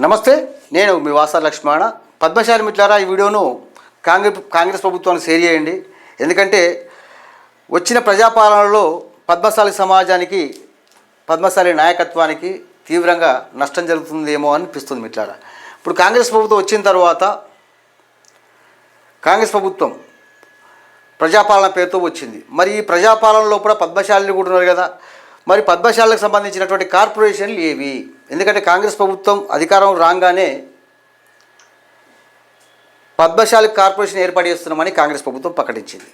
నమస్తే, నేను మీ వాసా లక్ష్మణ. పద్మశాలి మిత్రులారా, ఈ వీడియోను కాంగ్రెస్ ప్రభుత్వానికి షేర్ చేయండి. ఎందుకంటే వచ్చిన ప్రజాపాలనలో పద్మశాలి సమాజానికి, పద్మశాలి నాయకత్వానికి తీవ్రంగా నష్టం జరుగుతుందేమో అనిపిస్తుంది మిత్రులారా. ఇప్పుడు కాంగ్రెస్ ప్రభుత్వం వచ్చిన తర్వాత కాంగ్రెస్ ప్రభుత్వం ప్రజాపాలన పేరుతో వచ్చింది. మరి ఈ ప్రజాపాలనలో కూడా పద్మశాలిని కూడా ఉన్నారు కదా. మరి పద్మశాలకు సంబంధించినటువంటి కార్పొరేషన్లు ఏవి? ఎందుకంటే కాంగ్రెస్ ప్రభుత్వం అధికారం రాగానే పద్మశాలి కార్పొరేషన్ ఏర్పాటు చేస్తున్నామని కాంగ్రెస్ ప్రభుత్వం ప్రకటించింది.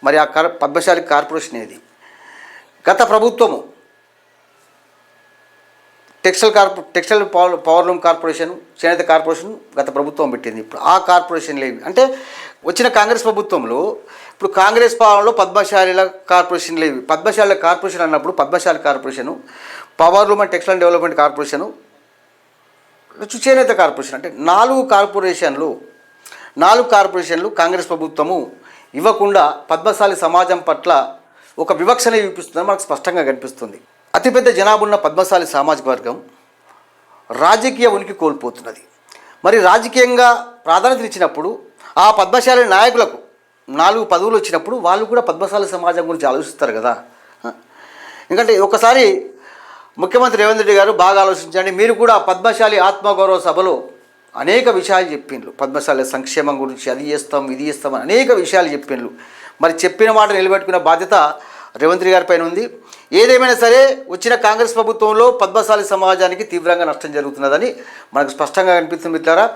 మరి ఆ పద్మశాలి కార్పొరేషన్ ఏది? గత ప్రభుత్వము టెక్స్టైల్ పవర్లూమ్ కార్పొరేషన్, చేనేత కార్పొరేషన్ గత ప్రభుత్వం పెట్టింది. ఇప్పుడు ఆ కార్పొరేషన్లు ఏవి అంటే వచ్చిన కాంగ్రెస్ ప్రభుత్వంలో ఇప్పుడు కాంగ్రెస్ పాలనలో పద్మశాలిల కార్పొరేషన్ లేవి. పద్మశాలిల కార్పొరేషన్ అన్నప్పుడు Padmashali corporation, powerloom and textile development corporation, చేనేత కార్పొరేషన్ అంటే నాలుగు కార్పొరేషన్లు కాంగ్రెస్ ప్రభుత్వము ఇవ్వకుండా పద్మశాలి సమాజం పట్ల ఒక వివక్షణ చూపిస్తుందని మనకు స్పష్టంగా కనిపిస్తుంది. అతిపెద్ద జనాభా ఉన్న పద్మశాలి సామాజిక వర్గం రాజకీయ ఉనికి కోల్పోతున్నది. మరి రాజకీయంగా ప్రాధాన్యత ఇచ్చినప్పుడు ఆ పద్మశాలి నాయకులకు 4 పదవులు వచ్చినప్పుడు వాళ్ళు కూడా పద్మశాలి సమాజం గురించి ఆలోచిస్తారు కదా. ఎందుకంటే ఒకసారి ముఖ్యమంత్రి రేవంత్ రెడ్డి గారు బాగా ఆలోచించండి, మీరు కూడా పద్మశాలి ఆత్మగౌరవ సభలో అనేక విషయాలు చెప్పిండ్రు. పద్మశాలి సంక్షేమం గురించి అది చేస్తాం ఇది చేస్తాం అని అనేక విషయాలు చెప్పిండ్రు. మరి చెప్పిన మాట నిలబెట్టుకునే బాధ్యత రేవంత్ రెడ్డి గారి పైన ఉంది. ఏదేమైనా సరే వచ్చిన కాంగ్రెస్ ప్రభుత్వంలో పద్మశాలి సమాజానికి తీవ్రంగా నష్టం జరుగుతున్నదని మనకు స్పష్టంగా కనిపిస్తుంది మిత్రులారా.